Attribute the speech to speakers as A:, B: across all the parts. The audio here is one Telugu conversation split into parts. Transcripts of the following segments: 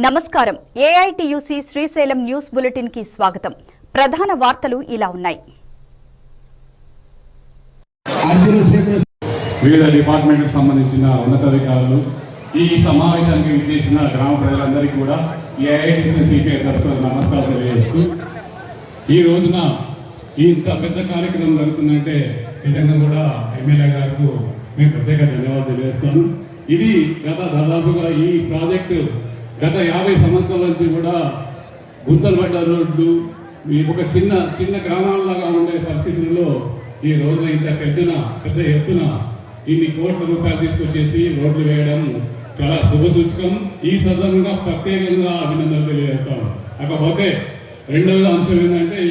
A: నమస్కారం. ఏఐటియుసి శ్రీశైలం న్యూస్ బులెటిన్ కి స్వాగతం. ప్రధాన వార్తలు ఇలా ఉన్నాయి.
B: వివిధ డిపార్ట్మెంట్కి సంబంధించిన ఉన్నతాధికారులు ఈ సమావేశానికి విచ్చేసిన గ్రామ ప్రజలందరికీ కూడా ఏఐటియుసి సిపిఐ తరఫున నమస్కారం తెలియజేస్తూ ఈ రోజున ఇంత పెద్ద కార్యక్రమం జరుగుతుందంటే నిజంగా కూడా ఎమ్మెల్యే గారికి మేము ప్రత్యేక ధన్యవాదాలు తెలియజేస్తాను. ఇది దాదాపుగా ఈ ప్రాజెక్టు గత 50 సంవత్సరాల నుంచి కూడా గుంతలు పడ్డ రోడ్లు ఒక చిన్న గ్రామాలలాగా ఉండే పరిస్థితుల్లో ఈ రోజున ఇంత పెద్ద ఎత్తున ఇన్ని కోట్ల రూపాయలు తీసుకొచ్చేసి రోడ్లు వేయడం చాలా శుభసూచకం. ఈ సందర్భంగా ప్రత్యేకంగా అభినందనలు తెలియజేస్తాం. కాకపోతే రెండవ అంశం ఏంటంటే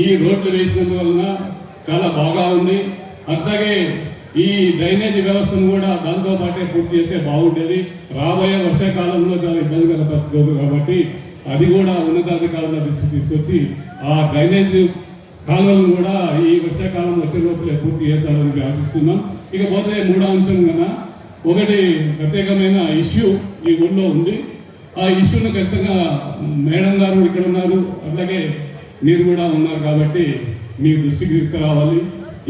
B: ఈ రోడ్లు వేసినందువలన చాలా బాగా ఉంది. అట్లాగే ఈ డ్రైనేజ్ వ్యవస్థను కూడా దాంతో పాటే పూర్తి చేస్తే బాగుండేది. రాబోయే వర్షాకాలంలో చాలా ఇబ్బందికర పరిస్థితులు కాబట్టి అది కూడా ఉన్నతాధికారుల దృష్టికి తీసుకొచ్చి ఆ డ్రైనేజ్ కాలువలను కూడా ఈ వర్షాకాలం వచ్చే లోపలే పూర్తి చేస్తారని ఆశిస్తున్నాం. ఇకపోతే మూడో అంశం కన్నా ఒకటి ప్రత్యేకమైన ఇష్యూ ఈ ఊళ్ళో ఉంది. ఆ ఇష్యూను ఖచ్చితంగా మేడం గారు ఇక్కడ ఉన్నారు, అట్లాగే మీరు కూడా ఉన్నారు కాబట్టి మీ దృష్టికి తీసుకురావాలి.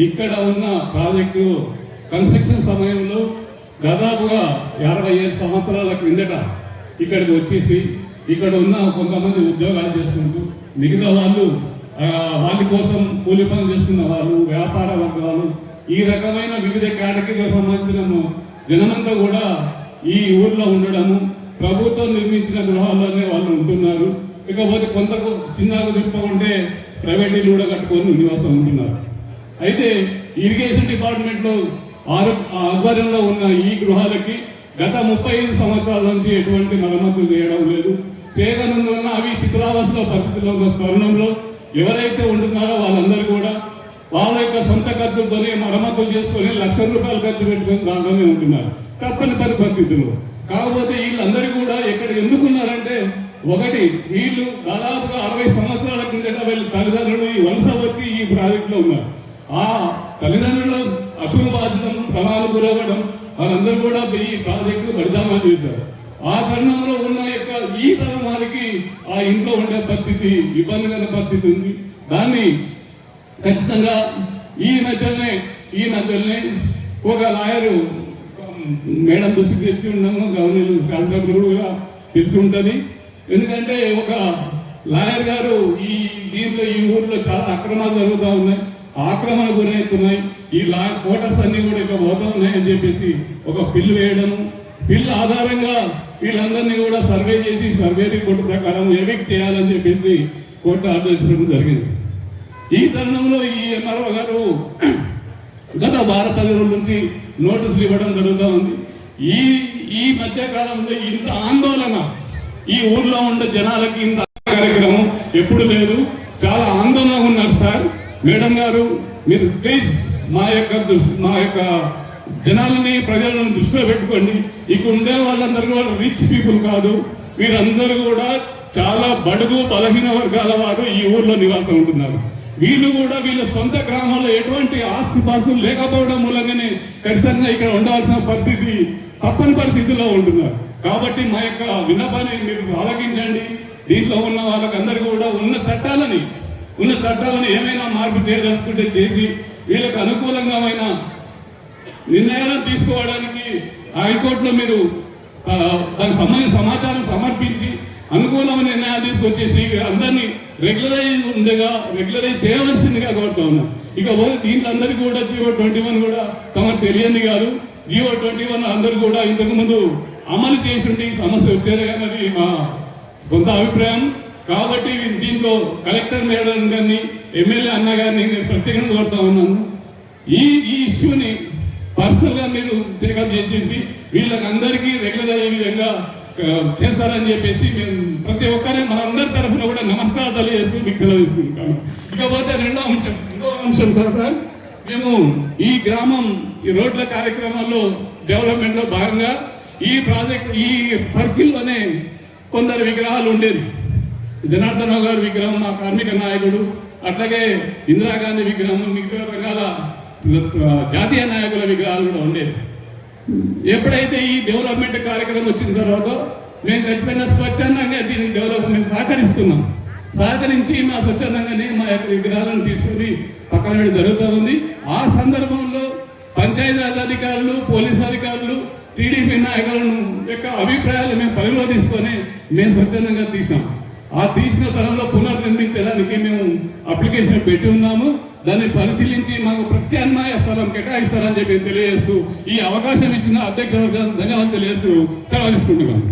B: ఇక్కడ ఉన్న ప్రాజెక్టు కన్స్ట్రక్షన్ సమయంలో దాదాపుగా 57 సంవత్సరాల క్రిందట ఇక్కడికి వచ్చేసి ఇక్కడ ఉన్న కొంతమంది ఉద్యోగాలు చేసుకుంటూ మిగతా వాళ్ళు వాళ్ళ కోసం కూలి పనులు చేసుకున్న వాళ్ళు, వ్యాపార వర్గాలు, ఈ రకమైన వివిధ కేటగిరీలకు సంబంధించిన జనమంతా కూడా ఈ ఊర్లో ఉండడము, ప్రభుత్వం నిర్మించిన గృహాల్లోనే వాళ్ళు ఉంటున్నారు. ఇకపోతే కొంత చిన్నగా తిప్పుకుంటే ప్రైవేట్ ఇల్లు కూడా కట్టుకొని నివాసం ఉంటున్నారు. అయితే ఇరిగేషన్ డిపార్ట్మెంట్లో ఆధ్వర్యంలో ఉన్న ఈ గృహాలకి గత 35 సంవత్సరాల నుంచి ఎటువంటి మరమ్మతులు చేయడం లేదు. చేయనందువలన అవి శిథిలావస్థ పరిస్థితుల్లో ఉన్న తరుణంలో ఎవరైతే ఉంటున్నారో వాళ్ళందరూ కూడా వాళ్ళ యొక్క సొంత ఖర్చులతోనే మరమ్మతులు చేసుకొని లక్షల రూపాయలు ఖర్చు పెట్టుకొని దాంట్లోనే ఉంటున్నారు తప్పని పరిస్థితులు. కాకపోతే వీళ్ళందరూ కూడా ఎక్కడ ఎందుకున్నారంటే, ఒకటి వీళ్ళు దాదాపుగా 60 సంవత్సరాల కిందట వీళ్ళు తల్లిదండ్రులు ఈ వలస వచ్చి ఈ ప్రాజెక్టులో ఉన్నారు. ఆ తల్లిదండ్రులు అసలు బాధడం, ప్రమాదం గురవ్వడం, వాళ్ళందరూ కూడా ఈ ప్రాజెక్టు బడిదామని చూశారు. ఆ తరుణంలో ఉన్న యొక్క ఈ తరం వారికి ఆ ఇంట్లో ఉండే పరిస్థితి ఇబ్బందికర పరిస్థితి ఉంది. దాన్ని ఖచ్చితంగా ఈ మధ్యలోనే ఒక లాయరు మేడం దృష్టికి తెచ్చి ఉన్నాము, గవర్నర్ శాంతకుడు కూడా తెలిసి ఉంటుంది. ఎందుకంటే ఒక లాయర్ గారు దీంట్లో ఈ ఊర్లో చాలా అక్రమాలు జరుగుతూ ఉన్నాయి, ఆక్రమణ గురవుతున్నాయి, ఈ కోటర్స్ అన్ని కూడా ఇక పోతా ఉన్నాయని చెప్పేసి ఒక బిల్లు వేయడము, బిల్లు ఆధారంగా వీళ్ళందరినీ కూడా సర్వే చేసి సర్వే రిపోర్టు ప్రకారం ఎవిక్ట్ చేయాలని చెప్పేసి కోర్టు ఆదేశించడం జరిగింది. ఈ తరుణంలో ఈ ఎంఆర్ఓ గారు గత 10 రోజుల నుంచి నోటీసులు ఇవ్వడం జరుగుతూ ఉంది. ఈ మధ్య కాలంలో ఇంత ఆందోళన ఈ ఊర్లో ఉండే జనాలకి ఇంత కార్యక్రమం ఎప్పుడు లేదు. చాలా ఆందోళన ఉన్నారు సార్. మేడం గారు, మీరు ప్లీజ్ మా యొక్క జనాలని, ప్రజలను దృష్టిలో పెట్టుకోండి. ఇక ఉండే వాళ్ళందరూ కూడా రిచ్ పీపుల్ కాదు, వీరందరూ కూడా చాలా బడుగు బలహీన వర్గాల వారు ఈ ఊర్లో నివాసం ఉంటున్నారు. వీళ్ళు కూడా వీళ్ళ సొంత గ్రామాల్లో ఎటువంటి ఆస్తిపాస్తులు లేకపోవడం మూలంగానే ఖచ్చితంగా ఇక్కడ ఉండవలసిన పరిస్థితి తప్పని పరిస్థితిలో ఉంటున్నారు. కాబట్టి మా యొక్క విన్నపాన్ని మీరు ఆలకించండి. దీంట్లో ఉన్న వాళ్ళకందరికీ కూడా ఉన్న చట్టాలను ఏమైనా మార్పు చేయదలుచుకుంటే చేసి వీళ్ళకి అనుకూలంగా నిర్ణయాలను తీసుకోవడానికి హైకోర్టులో మీరు దానికి సంబంధించిన సమాచారం సమర్పించి అనుకూలమైన నిర్ణయాలు తీసుకొచ్చేసి అందరినీ రెగ్యులరైజ్ చేయవలసిందిగా కోరుతా ఉన్నాం. ఇకపోతే దీంట్లో అందరికీ కూడా GO21 కూడా తమకు తెలియని కాదు. GO21 అందరూ కూడా ఇంతకుముందు అమలు చేసి ఉంటే ఈ సమస్య వచ్చేదే అన్నది మా సొంత అభిప్రాయం. కాబట్టి దీంట్లో కలెక్టర్ మేడం గారిని, ఎమ్మెల్యే అన్న గారిని నేను ప్రత్యేకంగా కోరుతా ఉన్నాను. ఈ ఇష్యూని పర్సనల్గా మీరు టేకప్ చేసేసి వీళ్ళకి అందరికీ రెగ్యులర్ అయ్యే విధంగా చేస్తారని చెప్పేసి మేము ప్రతి ఒక్కరి మనందరి తరఫున కూడా నమస్కారాలు తెలియజేసి మీకు సెలవు తీసుకుంటాను. ఇకపోతే ఇంకో అంశం సార్, మేము ఈ గ్రామం ఈ రోడ్ల కార్యక్రమాల్లో డెవలప్మెంట్లో భాగంగా ఈ సర్కిల్లోనే కొందరు విగ్రహాలు ఉండేది. జనార్దన్ గారి విగ్రహం, మా కార్మిక నాయకుడు, అట్లాగే ఇందిరాగాంధీ విగ్రహం, మిగతా రకాల జాతీయ నాయకుల విగ్రహాలు కూడా ఉండేది. ఎప్పుడైతే ఈ డెవలప్మెంట్ కార్యక్రమం వచ్చిన తర్వాత మేము ఖచ్చితంగా స్వచ్ఛందంగా దీనికి డెవలప్మెంట్ సహకరించి మా స్వచ్ఛందంగానే మా యొక్క విగ్రహాలను తీసుకుని పక్కన వేయడం జరుగుతూ ఉంది. ఆ సందర్భంలో పంచాయతీరాజ్ అధికారులు, పోలీసు అధికారులు, టీడీపీ నాయకులను యొక్క అభిప్రాయాలు మేము పరిగణలో తీసుకొని మేము స్వచ్ఛందంగా తీసాం. ఆ తీసిన తరంలో పునర్నిర్మించడానికి మేము అప్లికేషన్ పెట్టి ఉన్నాము. దాన్ని పరిశీలించి మాకు ప్రత్యామ్నాయ స్థలం కేటాయిస్తారని చెప్పి తెలియజేస్తూ ఈ అవకాశం ఇచ్చిన అధ్యక్షులకు ధన్యవాదాలు తెలియజేస్తూ సెలవు తీసుకుంటున్నాం.